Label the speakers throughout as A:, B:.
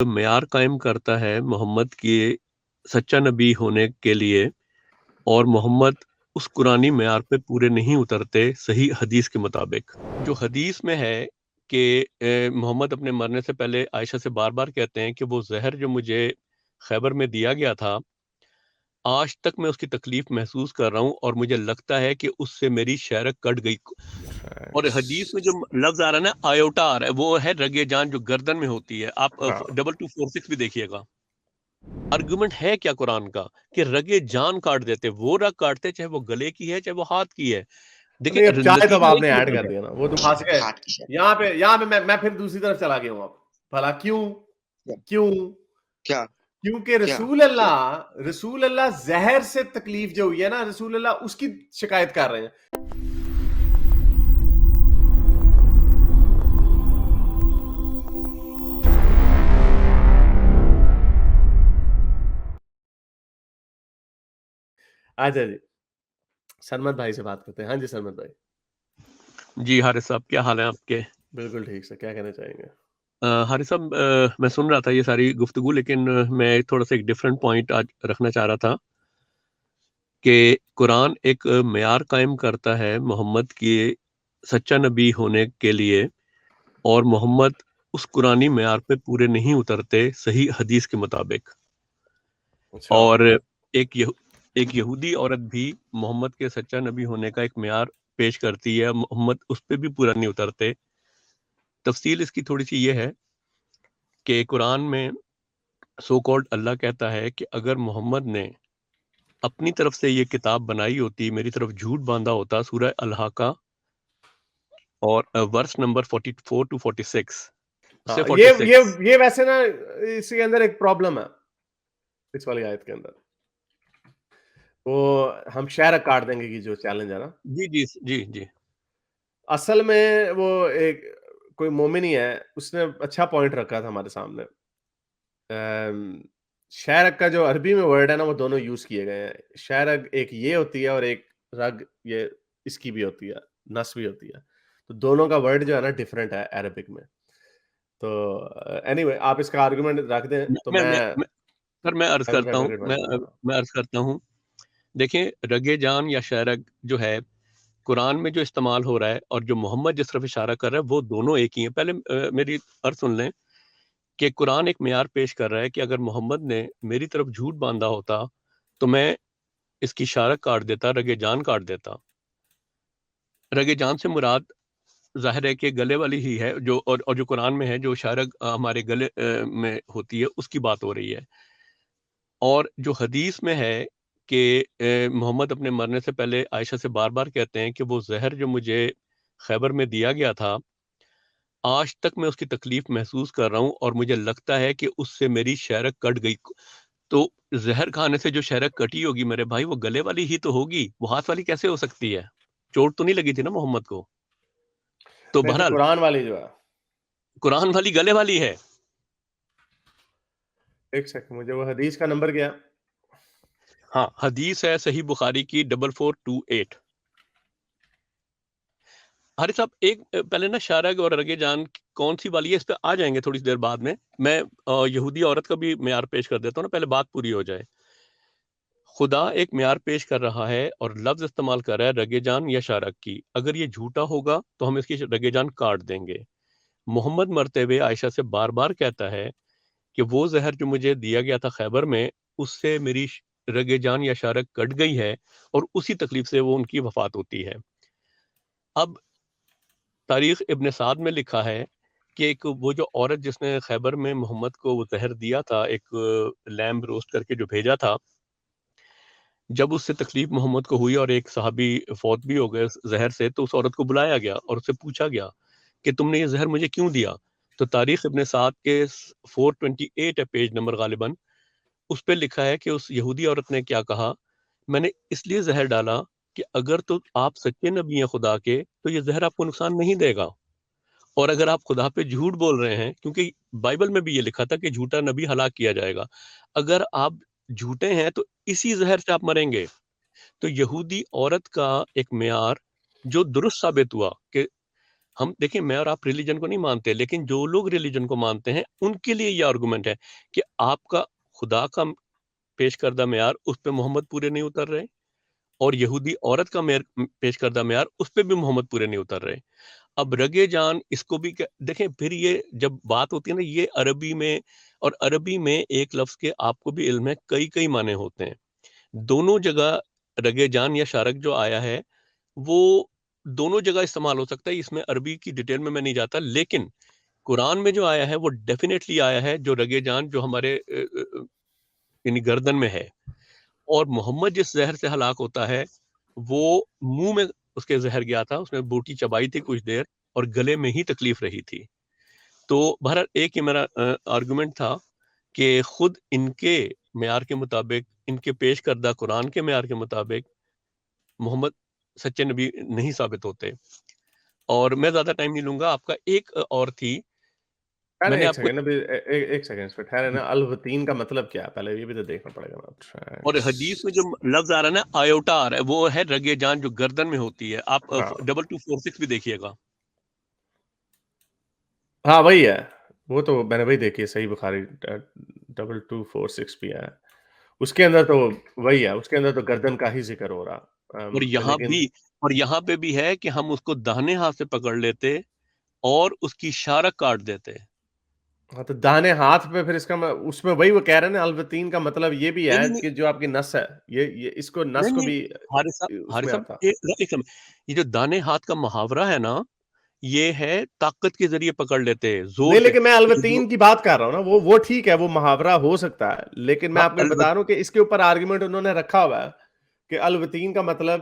A: معیار قائم کرتا ہے محمد کے سچا نبی ہونے کے لیے، اور محمد اس قرآنی معیار پہ پورے نہیں اترتے صحیح حدیث کے مطابق۔ جو حدیث میں ہے کہ محمد اپنے مرنے سے پہلے عائشہ سے بار بار کہتے ہیں کہ وہ زہر جو مجھے خیبر میں دیا گیا تھا، آج تک میں اس کی تکلیف محسوس کر رہا ہوں اور مجھے لگتا ہے کہ اس سے میری شہرک کٹ گئی۔ اور حدیث میں جو لفظ آ رہا ہے نا، آیوٹا آ رہا ہے، وہ ہے رگے جان جو گردن میں ہوتی ہے۔ آپ 2246 بھی دیکھیے گا۔ آرگومنٹ ہے کیا قرآن کا کہ رگے جان کاٹ دیتے، وہ رگ کاٹتے چاہے وہ گلے کی ہے چاہے وہ ہاتھ کی ہے۔ دیکھیں
B: چاہے تو
A: نتیجہ
B: آپ
A: ایک
B: نے
A: ہی
B: ایڈ کر
A: نکلتا ہے۔
B: دیا نا، وہ تو پھنس گئے یہاں پہ میں پھر دوسری طرف چلا گیا ہوں۔ اب بھلا کیوں کیونکہ رسول اللہ زہر سے تکلیف جو ہوئی ہے نا، رسول اللہ اس کی شکایت کر رہے ہیں۔ اچھا جی، سرمد بھائی سے بات کرتے ہیں۔ ہاں جی سرمد بھائی۔
A: جی حارث صاحب، کیا حال ہے آپ کے؟
B: بالکل ٹھیک سے، کیا کہنا چاہیں گے؟
A: حارث صاحب، میں سن رہا تھا یہ ساری گفتگو، لیکن میں تھوڑا سا ایک ڈیفرنٹ پوائنٹ آج رکھنا چاہ رہا تھا کہ قرآن ایک معیار قائم کرتا ہے محمد کے سچا نبی ہونے کے لیے، اور محمد اس قرآنی معیار پہ پورے نہیں اترتے صحیح حدیث کے مطابق۔ اور ایک یہودی عورت بھی محمد کے سچا نبی ہونے کا ایک معیار پیش کرتی ہے، محمد اس پہ بھی پورا نہیں اترتے۔ تفصیل اس کی تھوڑی سی یہ ہے کہ قرآن میں سو کالڈ اللہ کہتا ہے کہ اگر محمد نے اپنی طرف سے یہ کتاب بنائی ہوتی، میری طرف جھوٹ باندھا ہوتا، سورہ الحاقہ اور ورس نمبر 44 to 46 سے 46۔
B: یہ ویسے نا اس کے اندر ایک پرابلم ہے، اس والی آیت کے اندر وہ ہم شہر کاٹ دیں گے کی جو چیلنج ہے نا،
A: جی جی جی جی
B: اصل میں وہ ایک کوئی مومن ہی ہے، اس نے اچھا پوائنٹ رکھا تھا ہمارے سامنے۔ شہرک کا جو عربی میں ورڈ ہے نا، وہ دونوں یوز کیے گئے ہیں۔ شہرک ایک یہ ہوتی ہے اور ایک رگ یہ اس کی بھی ہوتی ہے، نس بھی ہوتی ہے، تو دونوں کا ورڈ جو ہے نا ڈفرینٹ ہے عربک میں۔ تو اینی وے آپ اس کا آرگومنٹ رکھ دیں تو
A: میں عرض کرتا ہوں، دیکھیں رگے جان یا شہرگ جو ہے قرآن میں جو استعمال ہو رہا ہے اور جو محمد جس طرف اشارہ کر رہا ہے، وہ دونوں ایک ہی ہیں۔ پہلے میری عرض سن لیں کہ قرآن ایک معیار پیش کر رہا ہے کہ اگر محمد نے میری طرف جھوٹ باندھا ہوتا تو میں اس کی شارک کاٹ دیتا، رگے جان کاٹ دیتا۔ رگے جان سے مراد ظاہر ہے کہ گلے والی ہی ہے، جو اور جو قرآن میں ہے، جو شارک ہمارے گلے میں ہوتی ہے، اس کی بات ہو رہی ہے۔ اور جو حدیث میں ہے کہ محمد اپنے مرنے سے پہلے عائشہ سے بار بار کہتے ہیں کہ وہ زہر جو مجھے خیبر میں دیا گیا تھا، آج تک میں اس کی تکلیف محسوس کر رہا ہوں اور مجھے لگتا ہے کہ اس سے میری شہرک کٹ گئی۔ تو زہر کھانے سے جو شہرک کٹی ہوگی میرے بھائی، وہ گلے والی ہی تو ہوگی، وہ ہاتھ والی کیسے ہو سکتی ہے؟ چوٹ تو نہیں لگی تھی نا محمد کو۔ تو بہرحال
B: قرآن والی جو ہے،
A: قرآن والی گلے والی ہے۔
B: ایک سیکنڈ، مجھے وہ حدیث کا نمبر کیا؟
A: ہاں، حدیث ہے صحیح بخاری کی 4428۔ حارث صاحب، ایک پہلے نا شارگ اور رگے جان کون سی والی ہے، اس پہ آ جائیں گے تھوڑی سی دیر بعد میں یہودی عورت کا بھی معیار پیش کر دیتا ہوں نا، پہلے بات پوری ہو جائے۔ خدا ایک معیار پیش کر رہا ہے اور لفظ استعمال کر رہا ہے رگے جان یا شارک کی۔ اگر یہ جھوٹا ہوگا تو ہم اس کی رگے جان کاٹ دیں گے۔ محمد مرتے ہوئے عائشہ سے بار بار کہتا ہے کہ وہ زہر جو مجھے دیا گیا تھا خیبر میں، اس سے میری رگے جان یا شارک کٹ گئی ہے، اور اسی تکلیف سے وہ ان کی وفات ہوتی ہے۔ اب تاریخ ابن سعد میں لکھا ہے کہ ایک وہ جو عورت جس نے خیبر میں محمد کو وہ زہر دیا تھا، ایک لیمب روسٹ کر کے جو بھیجا تھا، جب اس سے تکلیف محمد کو ہوئی اور ایک صحابی فوت بھی ہو گئے زہر سے، تو اس عورت کو بلایا گیا اور اس سے پوچھا گیا کہ تم نے یہ زہر مجھے کیوں دیا؟ تو تاریخ ابن سعد کے 428 ہے پیج نمبر غالباً، اس پہ لکھا ہے کہ اس یہودی عورت نے کیا کہا، میں نے اس لیے زہر ڈالا کہ اگر تو آپ سچے نبی ہیں خدا کے تو یہ زہر آپ کو نقصان نہیں دے گا، اور اگر آپ خدا پہ جھوٹ بول رہے ہیں، کیونکہ بائبل میں بھی یہ لکھا تھا کہ جھوٹا نبی ہلاک کیا جائے گا، اگر آپ جھوٹے ہیں تو اسی زہر سے آپ مریں گے۔ تو یہودی عورت کا ایک معیار جو درست ثابت ہوا کہ ہم دیکھیں میں اور آپ ریلیجن کو نہیں مانتے، لیکن جو لوگ ریلیجن کو مانتے ہیں ان کے لیے یہ آرگومنٹ ہے کہ آپ کا خدا کا پیش کردہ معیار اس پہ محمد پورے نہیں اتر رہے، اور یہودی عورت کا پیش کردہ معیار اس پہ بھی محمد پورے نہیں اتر رہے. اب رگے جان اس کو بھی دیکھیں، پھر یہ جب بات ہوتی ہے نا، یہ عربی میں، اور عربی میں ایک لفظ کے آپ کو بھی علم ہے کئی معنی ہوتے ہیں. دونوں جگہ رگے جان یا شارک جو آیا ہے وہ دونوں جگہ استعمال ہو سکتا ہے. اس میں عربی کی ڈیٹیل میں نہیں جاتا، لیکن قرآن میں جو آیا ہے وہ ڈیفینیٹلی آیا ہے جو رگے جان جو ہمارے یعنی گردن میں ہے. اور محمد جس زہر سے ہلاک ہوتا ہے وہ منہ میں اس کے زہر گیا تھا، اس نے بوٹی چبائی تھی کچھ دیر اور گلے میں ہی تکلیف رہی تھی. تو بہرحال ایک ہی میرا آرگومنٹ تھا کہ خود ان کے معیار کے مطابق، ان کے پیش کردہ قرآن کے معیار کے مطابق محمد سچے نبی نہیں ثابت ہوتے. اور میں زیادہ ٹائم نہیں لوں گا. آپ کا ایک اور تھی، میں نے
B: ایک
A: آپ کو،
B: سیکنڈ، ابھی ایک سیکنڈ اس پہ ٹھہرے نا. الوتین کا مطلب کیا ہے پہلے یہ بھی تو دیکھنا پڑے گا نا.
A: اور حدیث میں جو لفظ آ رہا ہے نا آیوٹا آ رہا ہے، وہ ہے رگے جان جو گردن میں ہوتی ہے. آپ
B: ہاں
A: 2246 بھی دیکھیے گا.
B: ہاں وہی ہے، وہ تو میں نے وہی دیکھی ہے، صحیح بخاری 2246 بھی ہے. اس کے اندر تو وہی ہے، اس کے اندر تو گردن کا ہی ذکر ہو رہا.
A: اور
B: لیکن
A: یہاں پہ بھی ہے کہ ہم اس کو داہنے ہاتھ سے پکڑ لیتے اور اس کی شارک کاٹ دیتے.
B: ہاں تو داہنے ہاتھ پہ پھر اس کا اس میں وہی وہ کہہ رہے ہیں نا، الوتین کا مطلب یہ بھی
A: نہیں
B: ہے
A: نہیں نہیں
B: کہ جو آپ کی نس ہے، یہ اس کو نس
A: نہیں
B: کو
A: نہیں،
B: بھی اس
A: حارث
B: میں
A: صاحب
B: آتا.
A: ایک سمجھ، یہ جو دانے ہاتھ کا محاورہ ہے نا، یہ ہے طاقت کے ذریعے پکڑ لیتے زور
B: نہیں
A: سے.
B: لیکن میں
A: یہ جو
B: الوتین کی بات کر رہا ہوں نا، وہ ٹھیک ہے، وہ محاورہ ہو سکتا ہے، لیکن میں
A: ہاں
B: آپ کو بتا رہا ہوں کہ اس کے اوپر آرگومنٹ انہوں نے رکھا ہوا ہے کہ الوتین کا مطلب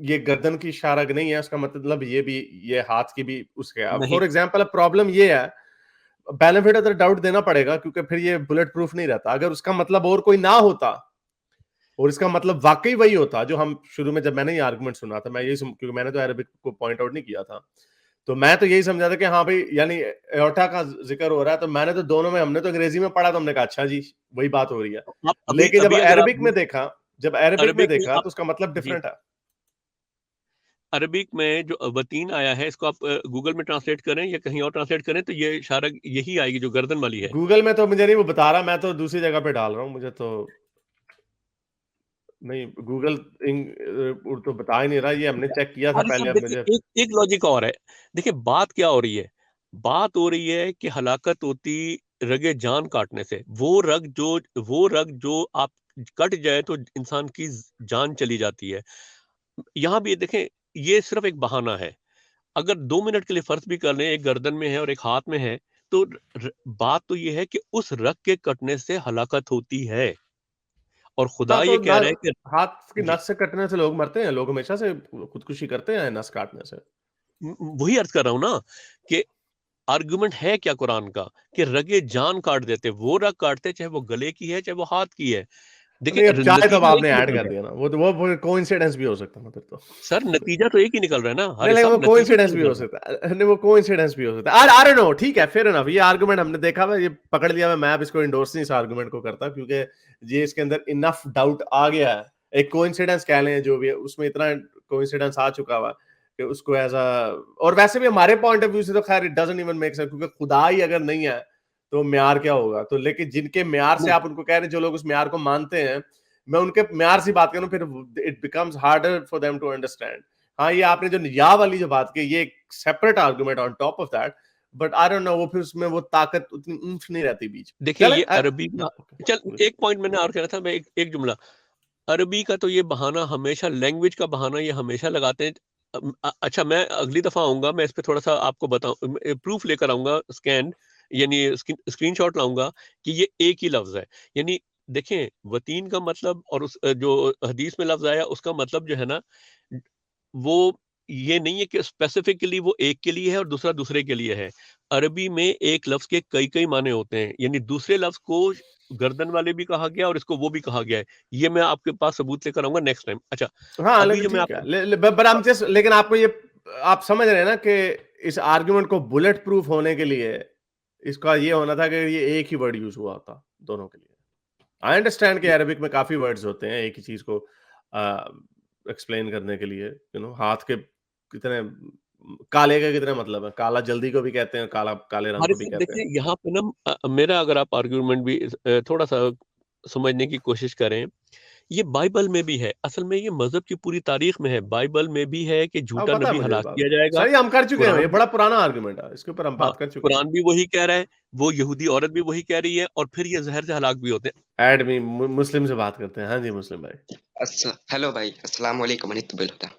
B: یہ گردن کی شارک نہیں ہے، اس کا مطلب یہ بھی، یہ ہاتھ کی بھی اس کے.
A: نہیں
B: فار ایگزامپل اب پرابلم یہ ہے، بینیفٹ آف دا ڈاؤٹ دینا پڑے گا کیونکہ پھر یہ بلٹ پروف نہیں رہتا. اگر اس کا مطلب اور کوئی نہ ہوتا اور اس کا مطلب واقعی وہی ہوتا جو ہم شروع میں، جب میں نے یہ آرگومنٹ سنا تھا، میں یہی کیونکہ میں نے تو عربک کو پوائنٹ آؤٹ نہیں کیا تھا، تو میں تو یہی سمجھا تھا کہ ہاں بھائی یعنی ایورٹا کا ذکر ہو رہا ہے. تو میں نے تو دونوں میں، ہم نے تو انگریزی میں پڑھا تو ہم نے کہا اچھا جی وہی بات ہو رہی ہے.
A: آپ
B: لیکن جب
A: ابھی اگر آپ
B: عربک میں دیکھا،
A: عربک میں
B: تو اس کا مطلب
A: جی،
B: ڈفرنٹ ہے.
A: عربک میں جو وطین آیا ہے اس کو آپ گوگل میں ٹرانسلیٹ کریں یا کہیں اور ٹرانسلیٹ کریں تو یہ اشارہ یہی آئے گی جو گردن والی ہے.
B: گوگل میں تو مجھے نہیں وہ بتا رہا، میں تو دوسری جگہ پہ ڈال رہا ہوں، مجھے تو نہیں گوگل تو بتا ہی نہیں رہا. یہ ہم نے چیک کیا تھا
A: حارث
B: پہلے،
A: صاحب
B: اب
A: دیکھیے
B: مجھے
A: ایک لاجک اور ہے. دیکھیں بات کیا ہو رہی ہے، بات ہو رہی ہے کہ ہلاکت ہوتی رگے جان کاٹنے سے. وہ رگ جو آپ کٹ جائے تو انسان کی جان چلی جاتی ہے. یہاں بھی دیکھیں یہ صرف ایک بہانہ ہے. اگر 2 منٹ کے لیے فرض بھی کر لیں ایک گردن میں ہے اور ایک ہاتھ میں ہے، تو بات تو یہ ہے کہ اس رگ کے کٹنے سے ہلاکت ہوتی ہے. اور
B: ہاں
A: خدا
B: تو
A: یہ کہہ رہا ہے کہ
B: ہاتھ کی
A: جی،
B: نس سے کٹنے سے لوگ مرتے ہیں، لوگ ہمیشہ سے خودکشی کرتے ہیں نس کاٹنے سے.
A: وہی عرض کر رہا ہوں نا کہ آرگومنٹ ہے کیا قرآن کا کہ رگے جان کاٹ دیتے. وہ رگ کاٹتے چاہے وہ گلے کی ہے چاہے وہ ہاتھ کی ہے. دیکھیں
B: نہیں اب چاہے تو
A: نتیجہ
B: آپ
A: ایک
B: نے
A: ہی
B: ایڈ
A: نکل
B: کر
A: رہا
B: دیا نا، وہ کوئنسیڈنس بھی ہو سکتا ہے پھر تو.
A: ہے. سر نتیجہ تو ایک ہی نکل رہا ہے نا
B: نہیں
A: حارث
B: لیکن وہ
A: صاحب، نتیجہ
B: کوئنسیڈنس
A: کیا
B: بھی ہو
A: نکل رہا
B: سکتا ہے. نہیں وہ کوئنسیڈنس بھی ہو سکتا ہے. آئی ڈونٹ نو، ٹھیک ہے فیئر انف. یہ آرگومنٹ ہم نے دیکھا ہوا، یہ پکڑ لیا. میں اب اس کو انڈورس نہیں اس آرگومنٹ کو کرتا کیونکہ یہ اس کے اندر انف ڈاؤٹ آ گیا ہے. ایک کوئنسیڈنس کہہ لیں جو بھی ہے، اس میں اتنا کوئنسیڈنس آ چکا ہوا کہ اس کو ایز اور ویسے بھی ہمارے پوائنٹ آف ویو سے تو خیر it doesn't even make sense, کیونکہ خدا ہی اگر نہیں ہے تو معیار کیا ہوگا. تو لیکن جن کے معیار سے
A: نہیں.
B: آپ ان کو کہہ رہے ہیں، جو لوگ اس معیار کو مانتے ہیں، میں ان کے معیار سے بات کروں، پھر it becomes harder for them to understand. ہاں یہ آپ نے جو یا والی جو بات کی، یہ ایک separate argument on top of that, but I don't know وہ پھر اس میں وہ طاقت اتنی اونچ نہیں رہتی بیچ.
A: دیکھیں
B: چلے
A: یہ عربی کا، چل ایک پوائنٹ میں نے اور کہہ رہا تھا، میں ایک جملہ. عربی کا تو یہ بہانہ ہمیشہ، لینگویج کا بہانہ یہ ہمیشہ لگاتے ہیں. اچھا میں اگلی دفعہ آؤں گا، میں اس پہ تھوڑا سا آپ کو بتاؤں، پروف لے کر آؤں گا، اسکین یعنی اسکرین شاٹ لاؤں گا کہ یہ ایک ہی لفظ ہے. یعنی دیکھیں وطین کا مطلب اور اس جو حدیث میں لفظ آیا اس کا مطلب جو ہے نا، وہ یہ نہیں ہے کہ اسپیسیفکلی وہ ایک کے لیے ہے اور دوسرا دوسرے کے لیے ہے. عربی میں ایک لفظ کے کئی معنی ہوتے ہیں. یعنی دوسرے لفظ کو گردن والے بھی کہا گیا اور اس کو وہ بھی کہا گیا ہے. یہ میں آپ کے پاس ثبوت لے کر آؤں گا نیکسٹ ٹائم. اچھا
B: ہاں
A: ابھی
B: لیکن
A: جو میں
B: ٹھیک
A: آپ
B: ہے. لیکن آپ کو یہ آپ سمجھ رہے ہیں نا کہ اس آرگومنٹ کو بلٹ پروف ہونے کے لیے اس کا یہ ہونا تھا کہ یہ ایک ہی ورڈ یوز ہوا ہوتا دونوں کے لیے. آئی انڈرسٹینڈ کہ عربک میں کافی ورڈز ہوتے ہیں ایک ہی چیز کو ایکسپلین کرنے کے لیے. ہاتھ کے کتنے کالے کا کتنا مطلب ہے؟ کالا جلدی کو بھی کہتے ہیں، کالے رنگ کو
A: حارث
B: بھی
A: صاحب
B: کہتے ہیں۔
A: دیکھیں یہاں پہ نا میرا اگر آپ آرگیومنٹ بھی تھوڑا سا سمجھنے کی کوشش کریں، یہ بائبل میں بھی ہے، اصل میں یہ مذہب کی پوری تاریخ میں ہے، بائبل میں بھی ہے کہ
B: ہاں
A: جھوٹا
B: پتا ہے
A: نبی
B: مجھے اس
A: ہلاک
B: بات
A: کیا
B: کا،
A: جائے گا،
B: سر یہ ہم کر چکے ہیں، یہ
A: قرآن
B: بڑا پرانا آرگومنٹ ہے، اس کے اوپر ہم
A: ہاں
B: بات کر چکے ہیں۔
A: قرآن بھی وہی کہہ رہا ہے، وہ یہودی عورت بھی وہی کہہ رہی ہے، اور پھر یہ زہر سے ہلاک بھی ہوتے ہیں۔
B: ایڈ می مسلم سے بات کرتے ہیں۔ ہاں جی مسلم بھائی۔
C: ہیلو بھائی، السلام علیکم ورحمۃ اللہ۔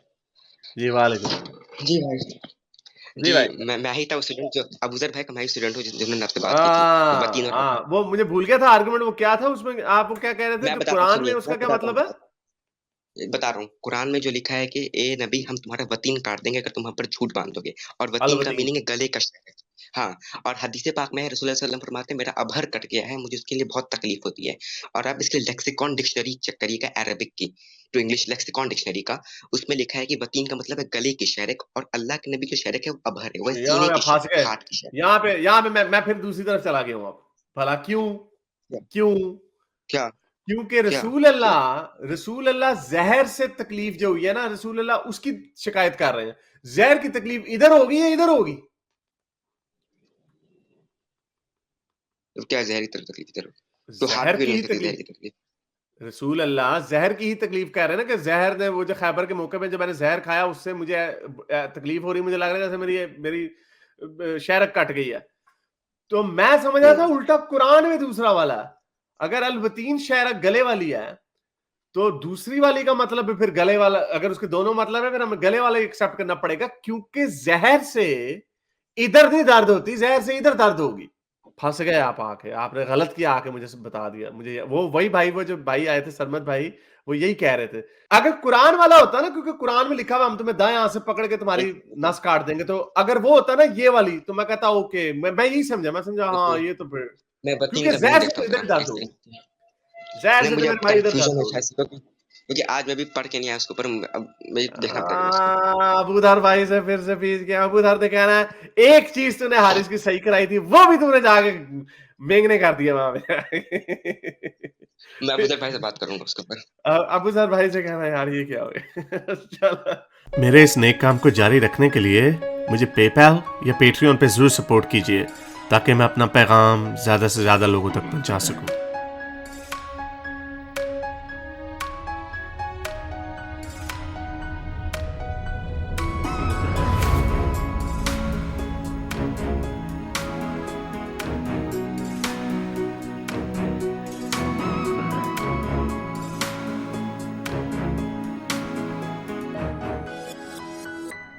B: جی وعلیکم السلام۔
C: جی بھائی،
B: جی بھائی،
C: میں ہی تھا اسٹوڈنٹ جو ابوذر بھائی کا میں اسٹوڈنٹ ہوں جنہوں نے آپ سے بات کی تھی وطین اور
B: ہاں وہ مجھے بھول گیا تھا آرگومنٹ، وہ کیا تھا اس میں؟ آپ وہ کیا کہہ رہے تھے
C: میں
B: کہ
C: بتاتا ہوں،
B: قرآن میں
C: سنیے
B: اس
C: میں
B: کا کیا
C: بتاتا
B: مطلب ہے؟
C: بتا رہا ہوں، قرآن میں جو لکھا ہے کہ اے نبی ہم تمہارا وطین کاٹ دیں گے اگر تم ہم پر جھوٹ باندھو گے، اور وطین کا
B: الوطین،
C: میننگ ہے گلے کا شہر۔ ہاں، اور حدیث پاک میں رسول اللہ صلی اللہ علیہ وسلم فرماتے ہیں میرا ابہر کٹ گیا ہے، مجھے اس کے لیے بہت تکلیف ہوتی ہے، اور آپ اس کے لیکسیکون ڈکشنری چیک کریے گا عربک کی، تو انگلش لیکسیکون ڈکشنری کا، اس میں لکھا ہے کہ وطین کا مطلب ہے گلے کی شہرک، اور اللہ کے نبی جو شہرک ہے وہ ابہر ہے، وہ
B: یہاں
C: سینے
B: میں
C: کی
B: پھنس
C: شہرک،
B: گئے،
C: ہاتھ کی شہرک۔
B: یہاں پہ میں پھر دوسری طرف چلا گیا ہوں اب، بھلا کیوں؟ کیوں؟
C: کیا
B: کیونکہ
C: کیا
B: رسول اللہ زہر سے تکلیف جو ہوئی ہے نا، رسول اللہ اس کی شکایت کر رہے ہیں، زہر کی تکلیف ادھر ہوگی یا ادھر ہوگی؟
C: کیا زہر کی تکلیف ادھر تو ہاتھ
B: زہر
C: بھی
B: کی
C: نہیں
B: ہی
C: سکتے زہر
B: تکلیف،
C: کی تکلیف۔
B: رسول اللہ زہر کی ہی تکلیف کہہ رہے ہیں نا، کہ زہر نے وہ جو خیبر کے موقع پہ جب میں نے زہر کھایا اس سے مجھے تکلیف ہو رہی، مجھے لگ رہا ہے جیسے میری شہرک کٹ گئی ہے، تو میں سمجھا تھا الٹا قرآن میں دوسرا والا، اگر الوطین شہرک گلے والی ہے تو دوسری والی کا مطلب پھر گلے والا، اگر اس کے دونوں مطلب ہے پھر ہمیں گلے والا ایکسپٹ کرنا پڑے گا، کیونکہ زہر سے ادھر نہیں درد ہوتی، زہر سے ادھر درد ہوگی۔ پھنس گئے آپ آ کے، آپ نے غلط کیا آ کے مجھے بتا دیا، مجھے وہ وہی بھائی، وہ جو بھائی آئے تھے سرمد بھائی، وہ یہی کہہ رے تھے اگر قرآن والا ہوتا نا، کیونکہ قرآن میں لکھا ہوا ہم تمہیں دائیں ہاتھ سے پکڑ کے تمہاری نس کاٹ دیں گے، تو اگر وہ ہوتا نا یہ والی تو میں کہتا اوکے، میں یہی سمجھا، میں سمجھا ہاں یہ تو پھر،
C: میں وطین
B: کیونکہ
C: کا
B: زہر
C: میننگ
B: سے
C: دیکھتا
B: تو
C: ہوں ذرا
B: ادھر درد
C: ایسے،
B: ہوگی، زہر
C: نہیں
B: سے تو
C: مجھے
B: میرے
C: اب
B: بھائی ادھر درد
C: کنفیوژن
B: ہوگی۔
C: ہے کیونکہ آج میں بھی پڑھ کے نہیں آیا اس کے اوپر، اب مجھے دیکھنا پڑے گا اس کو۔
B: ابو دھر بھائی سے پھر سے پیچ گیا، ابو دھر نے کہنا ہے ایک چیز تو نے حارث کی صحیح کرائی تھی، وہ بھی تم نے جا کے مینگنے کر دیا وہاں پہ۔
C: میں ابوذر بھائی سے بات کروں گا اس کے اوپر۔
B: ابو ذر بھائی سے کہنا یار یہ کیا ہوگا۔ میرے اس نیک کام کو جاری رکھنے کے لیے مجھے پے پیل یا پیٹریون پہ ضرور سپورٹ کیجیے، تاکہ میں اپنا پیغام زیادہ سے زیادہ لوگوں تک پہنچا سکوں۔